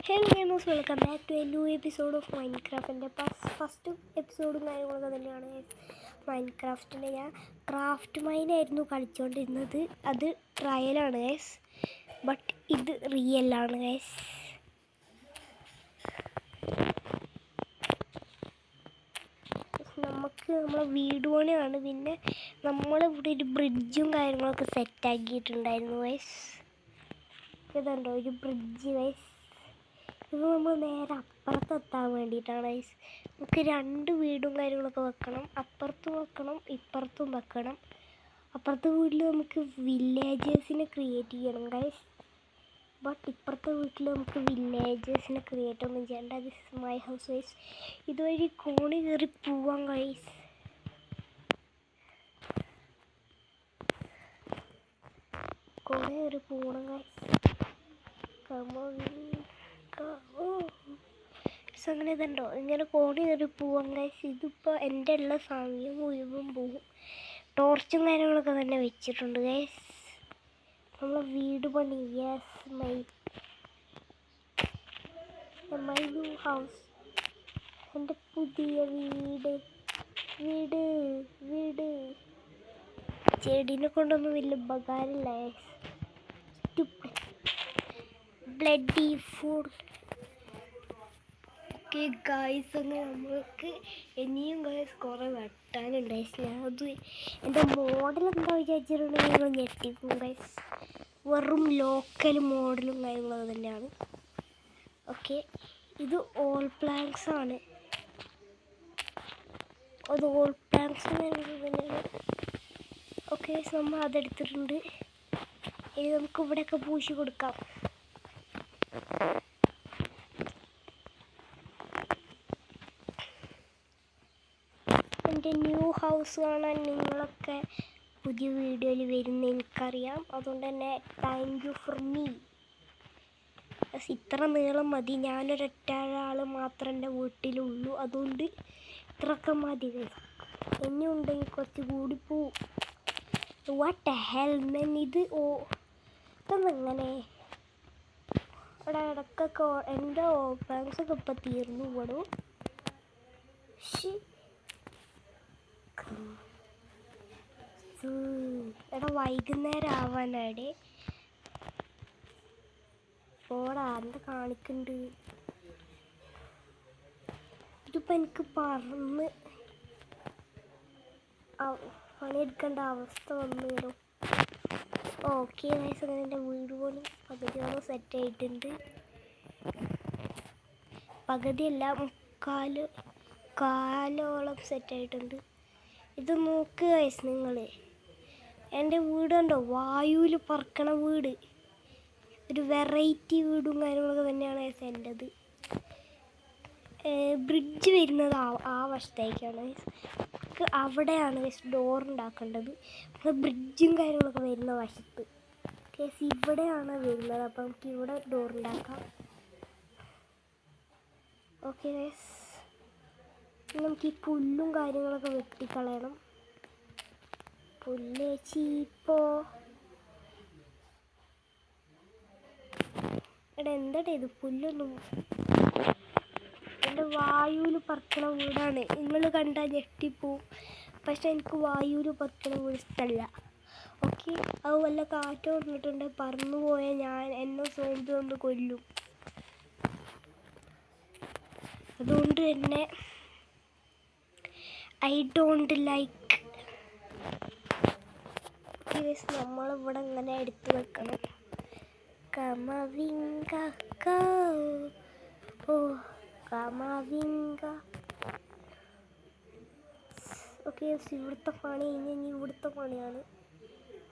Hello gamers, welcome back to a new episode of Minecraft. എൻ്റെ first എപ്പിസോഡും കാര്യങ്ങളൊക്കെ തന്നെയാണ് മൈൻക്രാഫ്റ്റിൻ്റെ. ഞാൻ ക്രാഫ്റ്റ് മൈനായിരുന്നു കളിച്ചുകൊണ്ടിരുന്നത്. അത് ട്രയലാണ് ഗൈസ്, ബട്ട് ഇത് റിയലാണ് ഗൈസ്. നമുക്ക് നമ്മളെ വീട് പണിയാണ്. പിന്നെ നമ്മളിവിടെ ഒരു ബ്രിഡ്ജും കാര്യങ്ങളൊക്കെ സെറ്റാക്കിയിട്ടുണ്ടായിരുന്നു ഗൈസ്. ഇതുണ്ടോ ഒരു ബ്രിഡ്ജ് ഗൈസ്. ഇത് നമ്മൾ നേരെ അപ്പുറത്തെത്താൻ വേണ്ടിയിട്ടാണ് ഗൈസ്. നമുക്ക് 2 വീടും കാര്യങ്ങളൊക്കെ വെക്കണം. അപ്പുറത്തും വെക്കണം, ഇപ്പുറത്തും വെക്കണം. അപ്പുറത്തെ വീട്ടിൽ നമുക്ക് വില്ലേജേഴ്സിനെ ക്രിയേറ്റ് ചെയ്യണം ഗൈസ്. ബട്ട് ഇപ്പുറത്തെ വീട്ടിൽ നമുക്ക് വില്ലേജേഴ്സിനെ ക്രിയേറ്റ് ഒന്നും ചെയ്യേണ്ട. This is my house guys. ഇതുവഴി കോണി കയറി പോവാം ഗൈസ്. കോണി കയറി പോകണം ഗൈസ്. അങ്ങനെ ഇതുണ്ടോ, ഇങ്ങനെ കോണി കയറി പോവാം ഗൈസ്. ഇതിപ്പോൾ എൻ്റെ ഉള്ള സമയം മുഴുവൻ പോകും. ടോർച്ചും കാര്യങ്ങളൊക്കെ തന്നെ വെച്ചിട്ടുണ്ട് ഗൈസ്. നമ്മളെ വീട് പണി, യെസ് മൈ ന്യൂ ഹൗസ്. എൻ്റെ പുതിയ വീട് വീട് വീട് ചെടീനെ കൊണ്ടൊന്നും വലിയ ഉപകാരമില്ല guys. Bloody food. Okay guys, അങ്ങനെ നമ്മൾക്ക് ഇനിയും ഗൈസ് കുറേ വെട്ടാനുണ്ട് ഗൈസ്. ഞാൻ അത് എൻ്റെ മോഡൽ എന്താ വിചാരിച്ചിട്ടുണ്ടെങ്കിൽ നിങ്ങൾ ഞെട്ടിക്കും ഗൈസ്. വെറും ലോക്കൽ മോഡലും കാര്യങ്ങളൊക്കെ തന്നെയാണ്. ഓക്കെ, ഇത് ഓൾ പ്ലാങ്ക്സ് ആണ്. അത് ഓൾ പ്ലാങ്ക്സ് തന്നെയാണ്. ഓക്കെ, നമ്മൾ അതെടുത്തിട്ടുണ്ട്. ഇനി നമുക്ക് ഇവിടെയൊക്കെ പൂശി കൊടുക്കാം. എൻ്റെ ന്യൂ ഹൗസ് കാണാൻ നിങ്ങളൊക്കെ പുതിയ വീഡിയോയിൽ വരുന്ന എനിക്കറിയാം. അതുകൊണ്ട് തന്നെ താങ്ക് യു ഫോർ മീ. ഇത്ര നീളം മതി. ഞാനൊരൊറ്റ ആൾ മാത്രം എൻ്റെ വീട്ടിലുള്ളൂ. അതുകൊണ്ട് ഇത്രയൊക്കെ മതി. ഇനി ഉണ്ടെങ്കിൽ കുറച്ച് കൂടി പോവും. വാട്ട് ഹെൽമെൻ ഇത്. ഇതെങ്ങനെ ഇവിടെ ഇടയ്ക്കൊക്കെ എൻ്റെ ഓപ്പൺസൊക്കെ ഇപ്പം തീർന്നു പോടും. എടാ വൈകുന്നേരം ആവാനാടെ ഓടാ എന്താ കാണിക്കുന്നുണ്ട്. ഇതിപ്പോൾ എനിക്ക് പറന്ന് പണിയെടുക്കേണ്ട അവസ്ഥ വന്നു വരും. ഓക്കെ ഗൈസ്, അങ്ങനെ എൻ്റെ വീട് പോലും പകുതിയോളം സെറ്റായിട്ടുണ്ട്. പകുതിയല്ല, കാലോളം സെറ്റായിട്ടുണ്ട്. ഇത് നോക്ക് ഗൈസ് നിങ്ങൾ, എൻ്റെ വീട് കണ്ടോ, വായുവിൽ പറക്കണ വീട്. ഒരു വെറൈറ്റി വീടും കാര്യങ്ങളൊക്കെ തന്നെയാണ് ഗൈസ് എൻ്റെത്. ബ്രിഡ്ജ് വരുന്നത് ആ വശത്തേക്കാണ് ഗൈസ്. നമുക്ക് അവിടെയാണ് ഗൈസ് ഡോർ ഉണ്ടാക്കേണ്ടത്. ബ്രിഡ്ജും കാര്യങ്ങളൊക്കെ വരുന്ന വശത്ത് ഗൈസ് ഇവിടെയാണ് വരുന്നത്. അപ്പോൾ നമുക്ക് ഇവിടെ ഡോർ ഉണ്ടാക്കാം. ഓക്കെ ഗൈസ്, നമുക്ക് ഈ പുല്ലും കാര്യങ്ങളൊക്കെ വെട്ടിക്കളയണം. പുല്ല് ചീപ്പോ എടാ എന്താടാ ഇത് പുല്ലൊന്നും. എൻ്റെ വായുവിൽ പറക്കണ വീടാണ്. നിങ്ങൾ കണ്ടാൽ ഞെട്ടിപ്പോവും. പക്ഷെ എനിക്ക് വായുവിൽ പറക്കണ വീട് ഇഷ്ടമല്ല. ഓക്കെ, അത് വല്ല കാറ്റ് വന്നിട്ടുണ്ട് പറന്നു പോയാൽ എന്നെ സോംബി ഒന്ന് കൊല്ലും. അതുകൊണ്ട് തന്നെ ഐ ഡോണ്ട് ലൈക്ക്. നമ്മളിവിടെ ഇങ്ങനെ എടുത്ത് വെക്കണം. Camavinga Camavinga. ഓക്കെ, ഇവിടുത്തെ പണി ഇനി ഇവിടുത്തെ പണിയാണ്.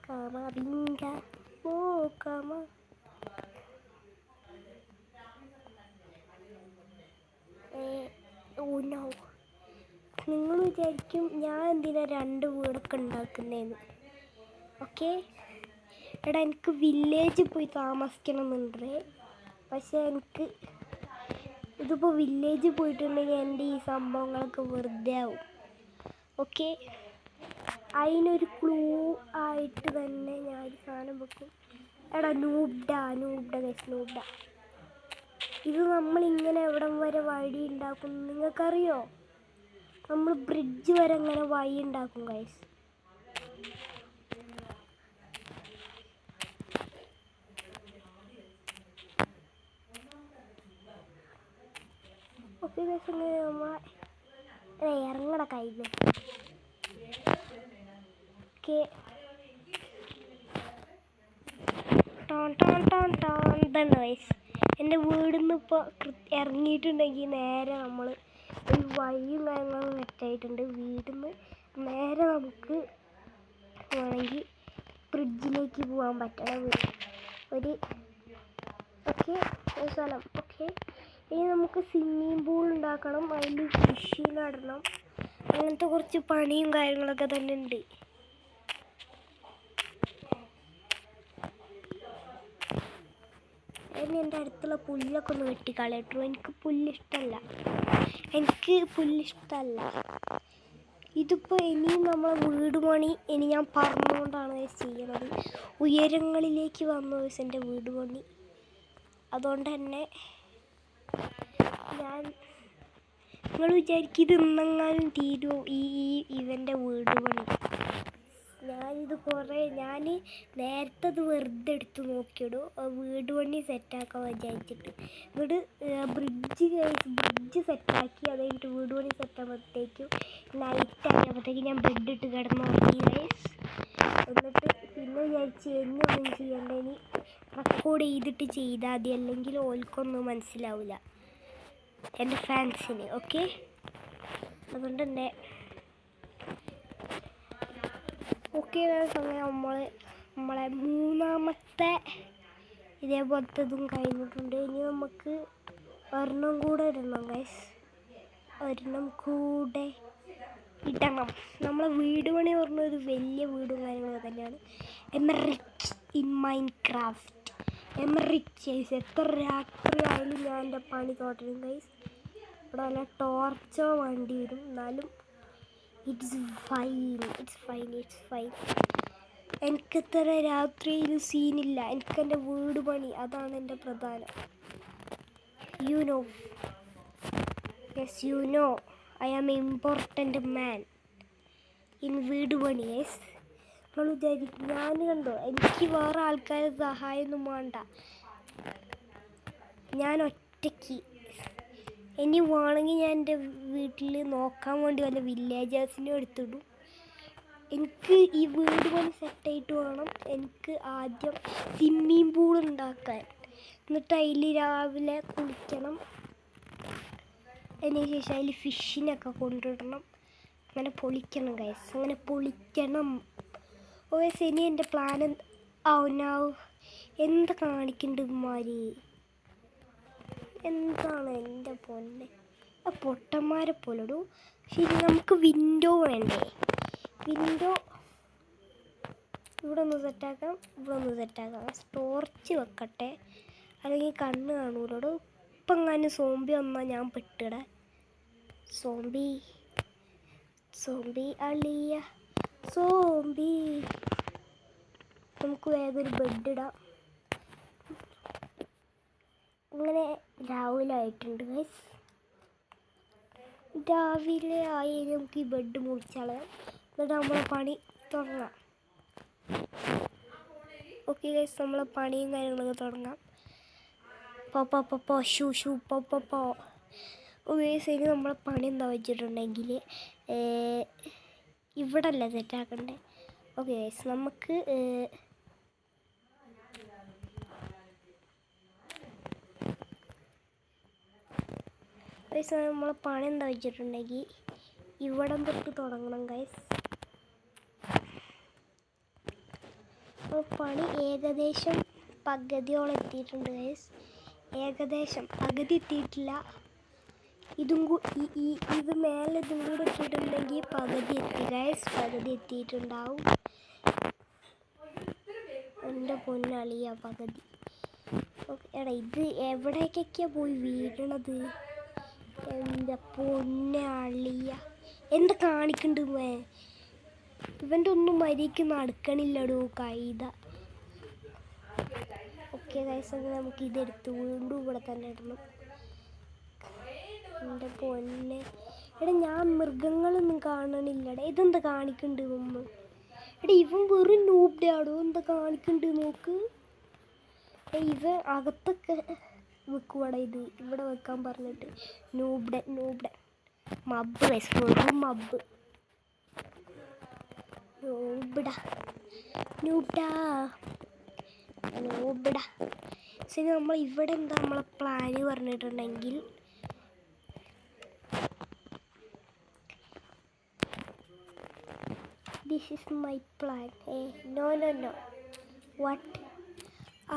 കമവിങ്ക കമ. നിങ്ങൾ വിചാരിക്കും ഞാൻ എന്തിനാ 2 വീടൊക്കെ ഉണ്ടാക്കുന്നതെന്ന്. ഓക്കെ എടാ, എനിക്ക് വില്ലേജിൽ പോയി താമസിക്കണമെന്നുണ്ട്. പക്ഷേ എനിക്ക് ഇതിപ്പോൾ വില്ലേജിൽ പോയിട്ടുണ്ടെങ്കിൽ എൻ്റെ ഈ സംഭവങ്ങളൊക്കെ വെറുതെ ആവും. ഓക്കെ, അതിനൊരു ക്ലൂ ആയിട്ട് തന്നെ ഞാനൊരു സാധനം വെക്കും. എടാ നൂബ്ഡ ഗൈസ്, നൂബ്ഡ. ഇത് നമ്മളിങ്ങനെ എവിടം വരെ വഴി ഉണ്ടാക്കും നിങ്ങൾക്കറിയോ? നമ്മൾ ബ്രിഡ്ജ് വരെ ഇങ്ങനെ വഴി ഉണ്ടാക്കും ഗൈസ്. ഓക്കെ ഗൈസ്, നമ്മൾ ഇറങ്ങണ കയ്യിൽ ഓക്കെ. ഇതാണ് ഗൈസ് എൻ്റെ വീടിൽ നിന്ന് ഇപ്പോൾ ഇറങ്ങിയിട്ടുണ്ടെങ്കിൽ നേരെ നമ്മൾ ഒരു വഴിയും കാര്യങ്ങളും സെറ്റായിട്ടുണ്ട്. വീട്ടിൽ നിന്ന് നേരെ നമുക്ക് വേണമെങ്കിൽ ബ്രിഡ്ജിലേക്ക് പോകാൻ പറ്റണം ഒരു ഓക്കെ സ്ഥലം. ഓക്കെ, ഇനി നമുക്ക് സ്വിമ്മിങ് പൂൾ ഉണ്ടാക്കണം, അതിൽ ഫിഷ് നടണം, അങ്ങനത്തെ കുറച്ച് പണിയും കാര്യങ്ങളൊക്കെ തന്നെ ഉണ്ട്. അതിന് എൻ്റെ അടുത്തുള്ള പുല്ലൊക്കെ ഒന്ന് വെട്ടിക്കളയട്ടു. എനിക്ക് പുല്ലിഷ്ടമല്ല. ഇതിപ്പോൾ ഇനിയും നമ്മളെ വീട് പണി ഇനി ഞാൻ പറഞ്ഞുകൊണ്ടാണ് ചെയ്യണത്. ഉയരങ്ങളിലേക്ക് വന്നു എൻ്റെ വീട് പണി. അതുകൊണ്ട് തന്നെ നിങ്ങൾ വിചാരിക്കും ഇത് ഇന്നെങ്ങാനും തീരുമോ ഇവൻ്റെ വീട് പണി. ഞാൻ നേരത്തെ അത് വെറുതെ എടുത്ത് നോക്കിയിടും വീട് പണി സെറ്റാക്കാൻ വിചാരിച്ചിട്ട്. ബ്രിഡ്ജ് സെറ്റാക്കി, അത് കഴിഞ്ഞിട്ട് വീട് പണി സെറ്റാകുമ്പോഴത്തേക്കും നൈറ്റ് ആയപ്പോഴത്തേക്കും ഞാൻ ബെഡ് ഇട്ട് കിടന്നുറങ്ങി ഗൈസ്. എന്നിട്ട് പിന്നെ വിചാരിച്ച് എന്നൊന്നും ചെയ്യണ്ട, ഇനി റെക്കോർഡ് ചെയ്തിട്ട് ചെയ്താൽ മതി, അല്ലെങ്കിൽ ഓൽക്കൊന്നും മനസ്സിലാവില്ല എൻ്റെ ഫാൻസിന്. ഓക്കെ, അതുകൊണ്ട് തന്നെ ഓക്കെ സമയം നമ്മളെ മൂന്നാമത്തെ ഇതേപോലത്തെ ഇതും കഴിഞ്ഞിട്ടുണ്ട്. ഇനി നമുക്ക് ഒരെണ്ണം കൂടെ ഇടണം ഗൈസ്, ഒരെണ്ണം കൂടെ ഇടണം. നമ്മളെ വീട് പണി പറഞ്ഞൊരു വലിയ വീടും കാര്യങ്ങളൊക്കെ തന്നെയാണ്. എമറിച്ച് ഇൻ മൈൻക്രാഫ്റ്റ്. എമറിച്ച് എത്ര രാത്രി ആയാലും ഞാൻ എൻ്റെ പണി തുടരും ഗൈസ്. ഇവിടെ വല്ല ടോർച്ചോ വേണ്ടി വരും, എന്നാലും ഇറ്റ്സ് ഫൈൻ. എനിക്കെത്ര രാത്രിയിൽ സീനില്ല, എനിക്കെൻ്റെ വീട് പണി അതാണ് എൻ്റെ പ്രധാനം. You know I am important man in വീട് പണി. യെസ്, നമ്മൾ വിചാരിക്കും ഞാൻ കണ്ടോ എനിക്ക് വേറെ ആൾക്കാരെ സഹായമൊന്നും വേണ്ട, ഞാൻ ഒറ്റയ്ക്ക്. ഇനി വേണമെങ്കിൽ ഞാൻ എൻ്റെ വീട്ടിൽ നോക്കാൻ വേണ്ടി വല്ല വില്ലേജേഴ്സിനും എടുത്തിടും. എനിക്ക് ഈ വീട് പണി സെറ്റായിട്ട് വേണം എനിക്ക് ആദ്യം സ്വിമ്മിങ് പൂൾ ഉണ്ടാക്കാൻ. എന്നിട്ട് അതിൽ രാവിലെ കുളിക്കണം, അതിന് ശേഷം അതിൽ ഫിഷിനൊക്കെ കൊണ്ടിടണം, അങ്ങനെ പൊളിക്കണം ഗൈസ്, അങ്ങനെ പൊളിക്കണം. ഓസ് ഇനി എൻ്റെ പ്ലാൻ എന്താ കാണിക്കുന്നുണ്ട് ഇമാരി, എന്താണ് എൻ്റെ പൊന്നെ പൊട്ടന്മാരെ പോലെടൂ. ശരി, നമുക്ക് വിൻഡോ വേണ്ടേ? വിൻഡോ ഇവിടെ ഒന്ന് സെറ്റാക്കാം. ടോർച്ച് വെക്കട്ടെ, അല്ലെങ്കിൽ കണ്ണ് കാണൂലോടൂ. ഇപ്പം എങ്ങാനും സോംബി വന്നാൽ ഞാൻ പെട്ടിട. സോംബി അളിയ സോംബി. നമുക്ക് വേഗം ഒരു ബെഡ് ഇടാം. അങ്ങനെ രാവിലെ ആയിട്ടുണ്ട് ഗൈസ്. രാവിലെ ആയി നമുക്ക് ഈ ബെഡ് മുറിച്ചാളയാം, എന്നിട്ട് നമ്മളെ പണി തുടങ്ങാം. ഓക്കെ ഗൈസ്, നമ്മളെ പണിയും കാര്യങ്ങളൊക്കെ തുടങ്ങാം. പോ. ഓക്കെ ഇനി നമ്മളെ പണി എന്താ വെച്ചിട്ടുണ്ടെങ്കിൽ ഇവിടെ അല്ല സെറ്റാക്കണ്ടേ. ഓക്കെ ഗൈസ്, നമുക്ക് നമ്മളെ പണി എന്താ വെച്ചിട്ടുണ്ടെങ്കിൽ ഇവിടം തൊട്ട് തുടങ്ങണം ഗൈസ്. പണി ഏകദേശം പകുതിയോളം എത്തിയിട്ടുണ്ട് ഗൈസ്. പകുതി എത്തിയിട്ടില്ല. ഇത് മേലെ ഇതും കൂടെ ഇട്ടിട്ടുണ്ടെങ്കിൽ പകുതി എത്തി ഗൈസ്, പകുതി എത്തിയിട്ടുണ്ടാവും. എൻ്റെ പൊന്നളിയ പകുതി. എടാ ഇത് എവിടേക്കൊക്കെയാണ് പോയി വീഴണത്? എൻ്റെ പൊന്നളിയ എന്താ കാണിക്കണ്ടേ? ഇവൻ്റെ ഒന്നും മര്യാദയ്ക്ക് നടക്കണില്ലടോ കൈത. ഓക്കെ ഓക്കെ ഗൈസ്, അങ്ങനെ നമുക്ക് ഇതെടുത്ത് വീണ്ടും ഇവിടെ തന്നെ ഇടണം. എൻ്റെ പൊന്നെ, എടാ ഞാൻ മൃഗങ്ങളൊന്നും കാണണില്ലടാ. ഇതെന്താ കാണിക്കുന്നുണ്ട് മുമ്പ്? എടാ ഇവൻ വെറും നൂബ്ഡേ ആടോ, എന്താ കാണിക്കുന്നുണ്ട് നോക്ക്. ഇത് അകത്തൊക്കെ വെക്കുവാടാ, ഇത് ഇവിടെ വെക്കാൻ പറഞ്ഞിട്ട്. നൂബ്ഡേ മബ്ബ് ഗൈസ്, വെറും മബ്ബ്. നൂബ്ഡാ. ശരി, നമ്മൾ ഇവിടെ എന്താ നമ്മളെ പ്ലാന് പറഞ്ഞിട്ടുണ്ടെങ്കിൽ this is my plan. No what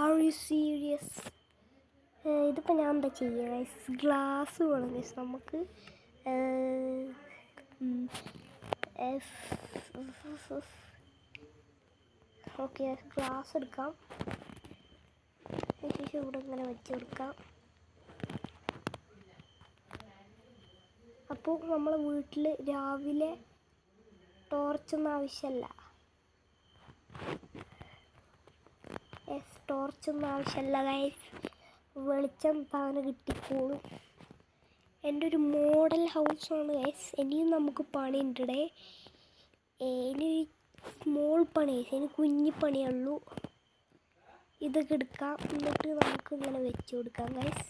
are you serious? ഇതിപ്പോൾ ഞാൻ എന്താ ചെയ്യുക ഗൈസ്? ഗ്ലാസ് വേണം ഗൈസ് നമുക്ക്. ഓക്കെ, ഗ്ലാസ് എടുക്കാം. ശേഷം ഇവിടെ ഇങ്ങനെ വെച്ച് കൊടുക്കാം. അപ്പോൾ നമ്മളെ വീട്ടിൽ രാവിലെ ടോർച്ചൊന്നും ആവശ്യമല്ല. ഗൈസ്, വെളിച്ചം താനെ കിട്ടിക്കോളും. എൻ്റെ ഒരു മോഡൽ ഹൗസാണ് ഗൈസ്. ഇനിയും നമുക്ക് പണിയുണ്ടേ. ഇനി സ്മോൾ പണി, ഇനി കുഞ്ഞി പണിയുള്ളൂ. ഇതൊക്കെ എടുക്കാം, എന്നിട്ട് നമുക്ക് ഇങ്ങനെ വെച്ച് കൊടുക്കാം ഗൈസ്.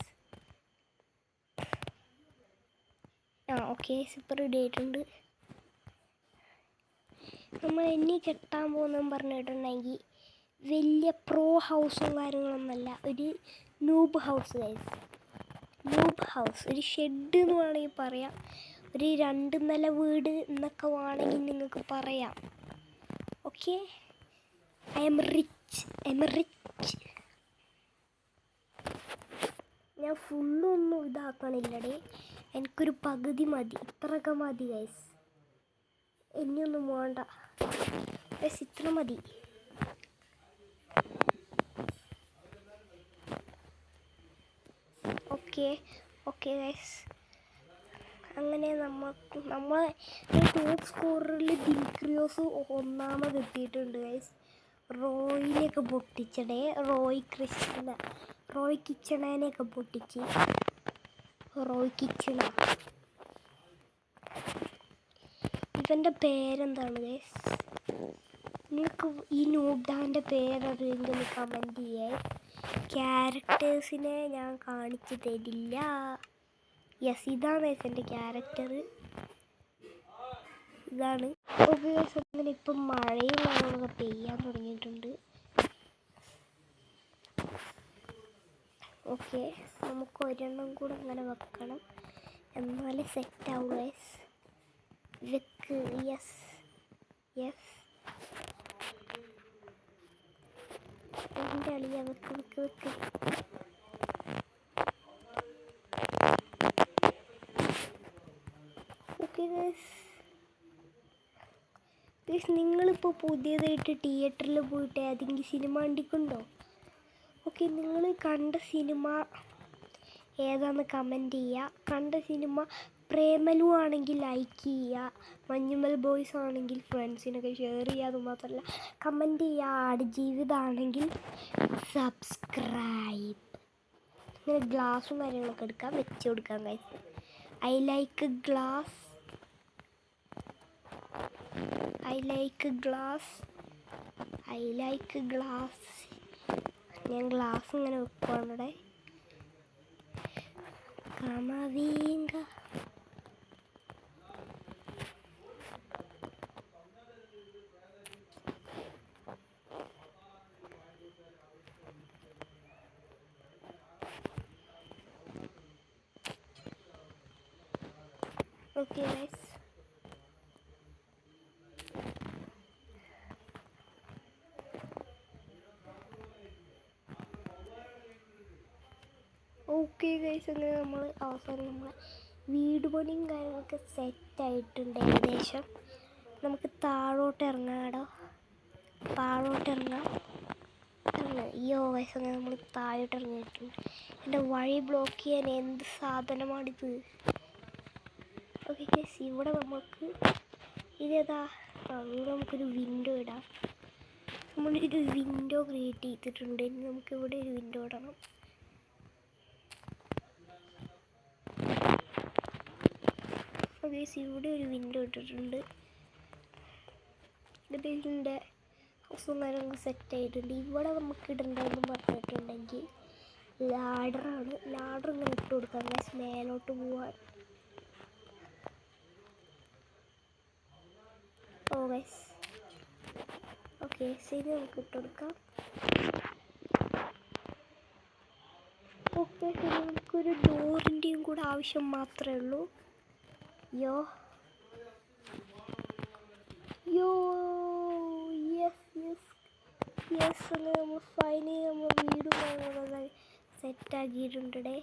ഓക്കെ, സൂപ്പർ റെഡി ആയിട്ടുണ്ട്. നമ്മൾ ഇനി കെട്ടാൻ പോകുന്നതെന്ന് പറഞ്ഞിട്ടുണ്ടെങ്കിൽ വലിയ പ്രോ ഹൗസും കാര്യങ്ങളൊന്നുമല്ല, ഒരു നൂബ് ഹൗസ് ഗൈസ്. ഒരു ഷെഡ് എന്ന് വേണമെങ്കിൽ പറയാം, ഒരു 2 നില വീട് എന്നൊക്കെ വേണമെങ്കിൽ നിങ്ങൾക്ക് പറയാം. Okay, I M rich. ഞാൻ ഫുള്ളൊന്നും ഇതാക്കണില്ലടേ, എനിക്കൊരു പകുതി മതി, ഇത്രയൊക്കെ മതി ഗൈസ്. ഇനിയൊന്നും വേണ്ട ഗൈസ്, ഇത്ര മതി. ഓക്കെ ഗൈസ്, അങ്ങനെ നമ്മളെ ടോപ്പ് സ്കോറിൽ ദിൽക്രിയോസ് 1ാമത് എത്തിയിട്ടുണ്ട് ഗൈസ്. റോയിനെയൊക്കെ പൊട്ടിച്ചടേ, റോയ് കിച്ചണേനെയൊക്കെ പൊട്ടിച്ച്. ഇവൻ്റെ പേരെന്താണ് ഗൈസ്? നിങ്ങൾക്ക് ഈ നൂബ്ഡാൻ്റെ പേരറിയെങ്കിൽ കമൻറ്റ് ചെയ്യേ. ക്യാരക്ടേഴ്സിനെ ഞാൻ കാണിച്ചു തരില്ല. യെസ്, ഇതാണ് ഗൈസ് എൻ്റെ ക്യാരക്ടർ, ഇതാണ്. ഓക്കെ ഗൈസ്, അങ്ങനെ ഇപ്പം മഴയും കാര്യങ്ങളൊക്കെ പെയ്യാൻ തുടങ്ങിയിട്ടുണ്ട്. ഓക്കെ, നമുക്ക് ഒരെണ്ണം കൂടെ അങ്ങനെ വെക്കണം, എന്നാലേ സെറ്റാവും ഗൈസ്. വെക്ക്. യെസ് എൻ്റെ അളിയ, വെക്ക്. ഓക്കെ ഗൈസ്, നിങ്ങളിപ്പോൾ പുതിയതായിട്ട് തിയേറ്ററിൽ പോയിട്ട് ഏതെങ്കിലും സിനിമ കണ്ടിട്ടുണ്ടോ? ഓക്കെ, നിങ്ങൾ കണ്ട സിനിമ ഏതാണെന്ന് കമൻറ്റ് ചെയ്യുക. കണ്ട സിനിമ പ്രേമലു ആണെങ്കിൽ ലൈക്ക് ചെയ്യുക, മഞ്ഞുമൽ ബോയ്സ് ആണെങ്കിൽ ഫ്രണ്ട്സിനൊക്കെ ഷെയർ ചെയ്യുക. അതുമാത്രമല്ല കമൻറ്റ് ചെയ്യുക. ആടുജീവിതമാണെങ്കിൽ സബ്സ്ക്രൈബ്. ഇങ്ങനെ ഗ്ലാസും കാര്യങ്ങളൊക്കെ എടുക്കാം, വെച്ച് കൊടുക്കാം ഗൈസ്. I like glass. ഞാൻ ഗ്ലാസ് ഇങ്ങനെ വെക്കുവാണ് ഇവിടെ. കമവീങ്ക. ഓക്കെ ഗൈസ്, അങ്ങനെ നമ്മൾ അവസാനം നമ്മളെ വീട് പണിയും കാര്യങ്ങളൊക്കെ സെറ്റായിട്ടുണ്ട് ഏകദേശം. നമുക്ക് താഴോട്ട് ഇറങ്ങാം. അയ്യോ ഗൈസ്, അങ്ങനെ നമ്മൾ താഴോട്ട് ഇറങ്ങിയിട്ടുണ്ട്. എൻ്റെ വഴി ബ്ലോക്ക് ചെയ്യാൻ എന്ത് സാധനമാണിത്? ഓക്കെ ഗൈസ്, ഇവിടെ നമുക്ക് ഇതേതാ, ഇവിടെ നമുക്കൊരു വിൻഡോ ഇടാം. നമ്മളൊരു വിൻഡോ ക്രിയേറ്റ് ചെയ്തിട്ടുണ്ട്. ഇനി നമുക്ക് ഇവിടെ ഒരു വിൻഡോ ഇടണം. ഓക്കെ, ഇവിടെ ഒരു വിൻഡോ ഇട്ടിട്ടുണ്ട്. ഇതിൻ്റെ ഹൗസും സെറ്റ് ആയിട്ടുണ്ട്. ഇവിടെ നമുക്ക് ഇടണ്ടെന്ന് പറഞ്ഞിട്ടുണ്ടെങ്കിൽ ലാഡറാണ്. ലാഡർ ഇങ്ങനെ ഇട്ട് കൊടുക്കാം മേലോട്ട് പോവാൻ. ഓക്കെ, ശരി, നമുക്ക് ഇട്ട് കൊടുക്കാം. ഓക്കെ, ശരി, നമുക്കൊരു ഡോറിൻ്റെയും കൂടെ ആവശ്യം മാത്രമേ ഉള്ളൂ. യോ യെസ് നമ്മൾ ഫൈനലി നമ്മൾ വീടും കാര്യങ്ങളൊക്കെ സെറ്റാക്കിയിട്ടുണ്ടേ.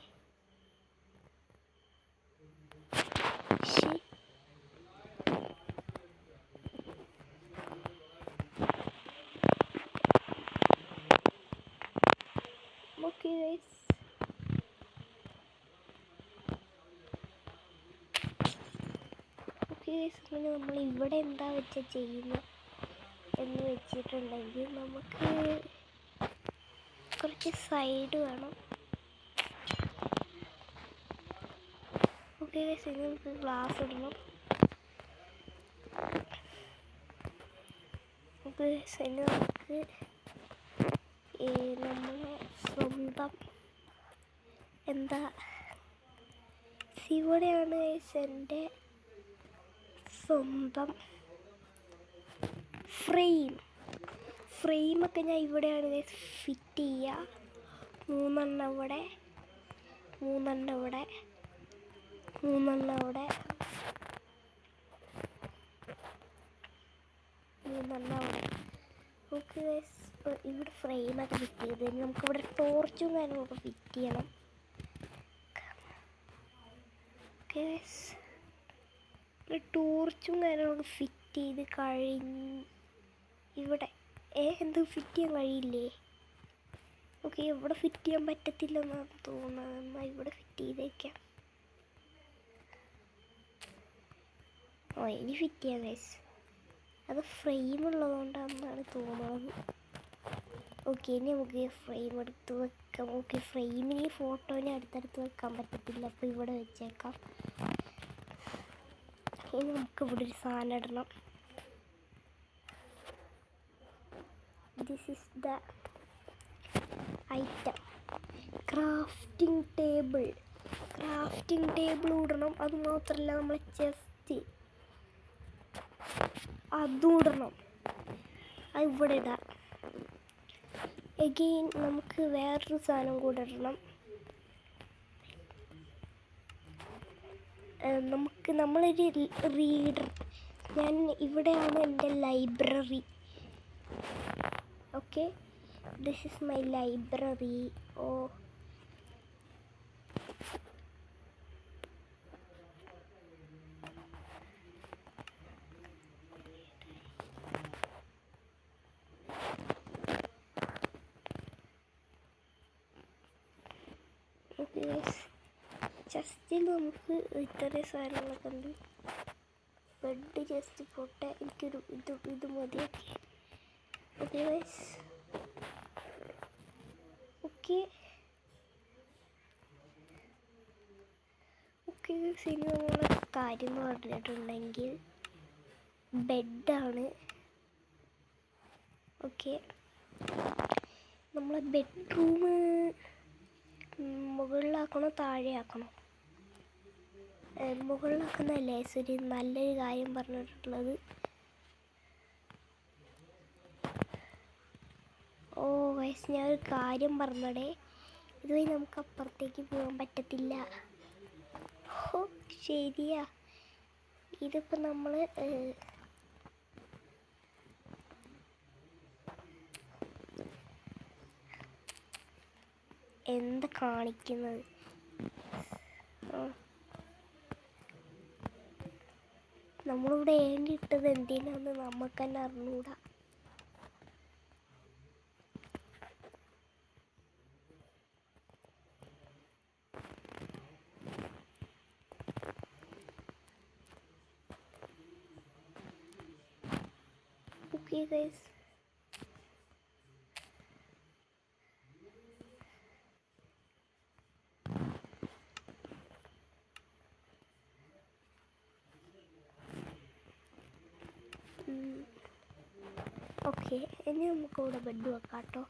ഓക്കെ ഗൈസ്, അങ്ങനെ നമ്മൾ ഇവിടെ എന്താ വെച്ചാൽ ചെയ്യുന്നത് എന്ന് വെച്ചിട്ടുണ്ടെങ്കിൽ നമുക്ക് കുറച്ച് സൈഡ് വേണം. ഓക്കെ ഗൈസ്, ഇനി നമുക്ക് ഗ്ലാസ് ഇടണം. ഓക്കെ ഗൈസ്, ഇനി നമുക്ക് നമ്മളെ സ്വന്തം എന്താ ഇവിടെയാണ് ഗൈസ് എൻ്റെ സ്വന്തം ഫ്രെയിമൊക്കെ ഞാൻ ഇവിടെയാണ് ഫിറ്റ് ചെയ്യുക. 3 ഇവിടെ, 3 ഇവിടെ, 3 അവിടെ, 3 അവിടെ. നമുക്ക് ഇവിടെ ഫ്രെയിമൊക്കെ ഫിറ്റ് ചെയ്ത് നമുക്കിവിടെ ടോർച്ചും കാര്യങ്ങളൊക്കെ ഫിറ്റ് ചെയ്യണം. ടോർച്ചും കാര്യങ്ങളൊക്കെ ഫിറ്റ് ചെയ്ത് ഇവിടെ എന്ത് ഫിറ്റ് ചെയ്യാൻ കഴിയില്ലേ? ഓക്കെ, ഇവിടെ ഫിറ്റ് ചെയ്യാൻ പറ്റത്തില്ലെന്നാണ് തോന്നുന്നത്. എന്നാൽ ഇവിടെ ഫിറ്റ് ചെയ്തേക്കാം. ഇനി ഫിറ്റ് ചെയ്യാം ഗൈസ്. അത് ഫ്രെയിം ഉള്ളതുകൊണ്ടാണെന്നാണ് തോന്നുന്നത്. ഓക്കെ, ഇനി നമുക്ക് ഫ്രെയിം എടുത്ത് വെക്കാം. ഓക്കെ, ഫ്രെയിമിന് ഫോട്ടോനെ അടുത്തടുത്ത് വെക്കാൻ പറ്റത്തില്ല, അപ്പോൾ ഇവിടെ വെച്ചേക്കാം. ഇനി നമുക്ക് ഇവിടെ ഒരു സാധനം ഇടണം. This is the item, crafting table ഇടണം. അതുമാത്രമല്ല നമ്മളെ ചെസ്റ്റ് അതും ഇടണം. അത് ഇവിടെ ഇടാം. എഗെയിൻ നമുക്ക് വേറൊരു സാധനം കൂടെ ഇടണം. നമ്മളൊരു റീഡർ, ഞാൻ ഇവിടെയാണ് എൻ്റെ library. Okay, this is my library. Just നമുക്ക് ഇത്രയും സാധനങ്ങളൊക്കെ ഉണ്ട്. ബെഡ് ജസ്റ്റ് പോട്ടെ, എനിക്കൊരു ഇത് മതിയാക്കി. ഓക്കെ ഗൈസ്, ഇനി നമ്മളെ കാര്യം എന്ന് പറഞ്ഞിട്ടുണ്ടെങ്കിൽ ബെഡാണ്. ഓക്കെ, നമ്മളെ ബെഡ്റൂം മുകളിലാക്കണോ താഴെയാക്കണോ? മുകളിലാക്കുന്നതല്ലേ ഒരു നല്ലൊരു കാര്യം പറഞ്ഞിട്ടുള്ളത്. വയസ്സ് ഞാനൊരു കാര്യം പറഞ്ഞടേ, ഇതുവഴി നമുക്ക് അപ്പുറത്തേക്ക് പോകാൻ പറ്റത്തില്ല. ശരിയാ, ഇതിപ്പോൾ നമ്മൾ എന്താ കാണിക്കുന്നത്? നമ്മളിവിടെ ഏണ്ടിട്ടത് എന്തിനാന്ന് നമുക്ക് തന്നെ അറിഞ്ഞൂടാ. ഓക്കെ ഗൈസ്, ഓക്കെ, ഇനി നമുക്ക് ഇവിടെ ബെഡ് വെക്കാം കേട്ടോ.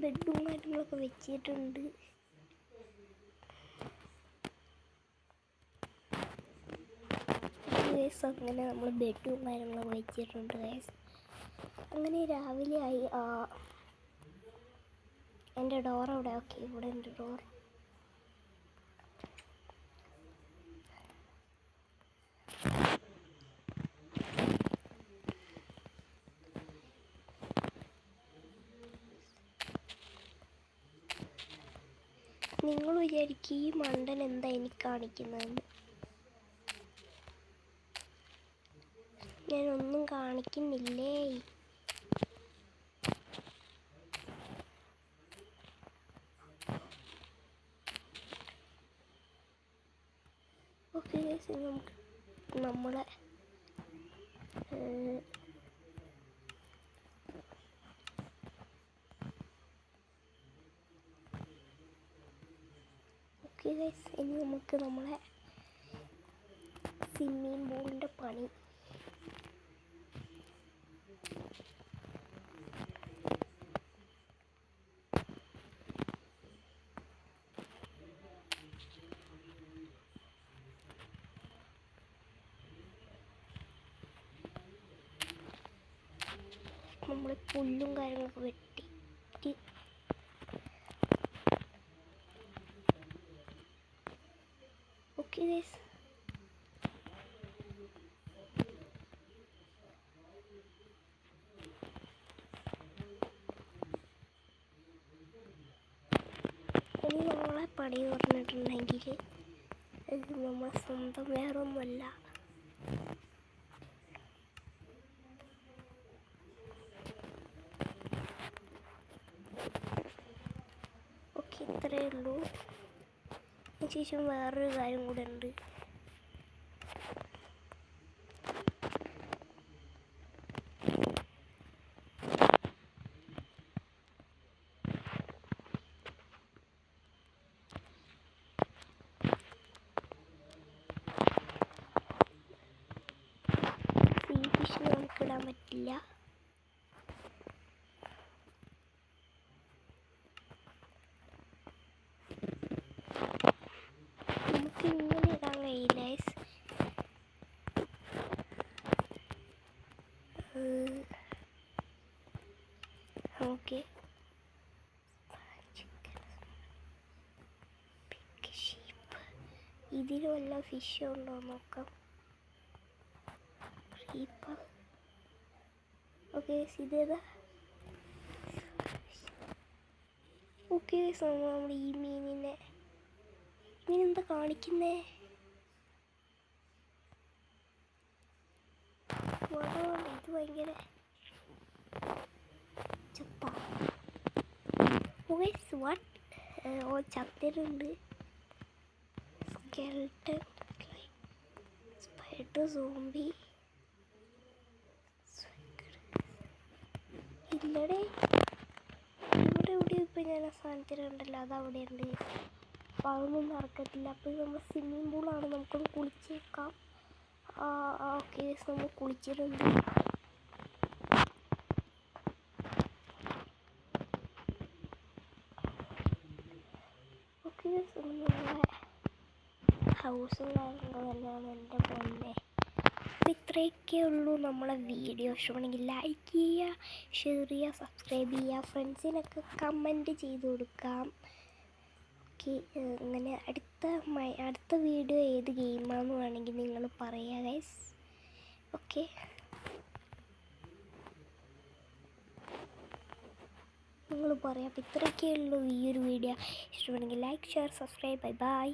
ബെഡും കാര്യങ്ങളൊക്കെ വെച്ചിട്ടുണ്ട്. അങ്ങനെ നമ്മൾ ബെഡും കാര്യങ്ങളൊക്കെ വെച്ചിട്ടുണ്ട് ഗൈസ്. അങ്ങനെ രാവിലെ ആയി. എൻ്റെ ഡോർ അവിടെ. ഓക്കെ, ഇവിടെ എൻ്റെ ഡോർ. നിങ്ങൾ വിചാരിക്കും ഈ മണ്ടൻ എന്താ എനിക്ക് കാണിക്കുന്നതെന്ന്. ഞാനൊന്നും കാണിക്കുന്നില്ലേ. ഓക്കെ ഗൈസ്, നമുക്ക് നമ്മളെ ഓക്കെ ഗൈസ്, ഇനി നമുക്ക് നമ്മളെ സ്വിമ്മിംഗ് പൂളിൻ്റെ പണി. നമ്മൾ പുല്ലും കാര്യങ്ങളൊക്കെ വെട്ടി. ഓക്കെ ഗൈസ്, ഇനി നമ്മളെ പണി പറഞ്ഞിട്ടുണ്ടെങ്കിൽ ഇത് നമ്മളെ സ്വന്തം വേറൊന്നുമല്ല. ഓക്കെ, ഇത്രയേ ഉള്ളൂ. അതിനുശേഷം വേറൊരു കാര്യം കൂടെ ഉണ്ട്. ഫിഷിന് നമുക്കിടാൻ പറ്റില്ല. നമുക്ക് ഇങ്ങനെ ഇടാൻ കഴിയില്ല. ഓക്കെ, ഇതിൽ വല്ല ഫിഷ് ഉണ്ടോ നോക്കാം. ഓക്കെ, ഇതേതാ? ഓക്കെ, നമ്മൾ ഈ മീനിനെ ഇങ്ങനെന്താ കാണിക്കുന്നേ? ഇത് ഭയങ്കര ചത്ത. ഓ ചത്തിട്ടുണ്ട്. Skeleton, spider, zombie. ഇല്ലടേ, ഇവിടെ എവിടെയും ഇപ്പം ഞാൻ ആ സാധനത്തിലുണ്ടല്ലോ, അതവിടെ ഉണ്ട്. അപ്പോൾ അതൊന്നും നടക്കത്തില്ല. അപ്പോൾ നമ്മൾ സ്വിമ്മിംഗ് പൂളാണ്, നമുക്കൊന്ന് കുളിച്ചേക്കാം. ഓക്കെ, നമ്മൾ കുളിച്ചിട്ടുണ്ട്. ഓക്കെ, നമ്മളെ ഹൗസും കാര്യങ്ങളെല്ലാം എൻ്റെ പൊന്നെ. അപ്പോൾ ഇത്രയൊക്കെ ഉള്ളൂ നമ്മളെ വീഡിയോ. ഇഷ്ടമാണെങ്കിൽ ലൈക്ക് ചെയ്യുക, ഷെയർ ചെയ്യുക, സബ്സ്ക്രൈബ് ചെയ്യുക, ഫ്രണ്ട്സിനൊക്കെ കമൻറ്റ് ചെയ്ത് കൊടുക്കാം. ഓക്കെ, അങ്ങനെ അടുത്ത വീഡിയോ ഏത് ഗെയിമാണെന്ന് വേണമെങ്കിൽ നിങ്ങൾ പറയുക ഗൈസ്. ഓക്കെ, നിങ്ങൾ പറയാം. അപ്പോൾ ഇത്രയൊക്കെ ഉള്ളൂ ഈ ഒരു വീഡിയോ. ഇഷ്ടമാണെങ്കിൽ like, share, subscribe. Bye bye.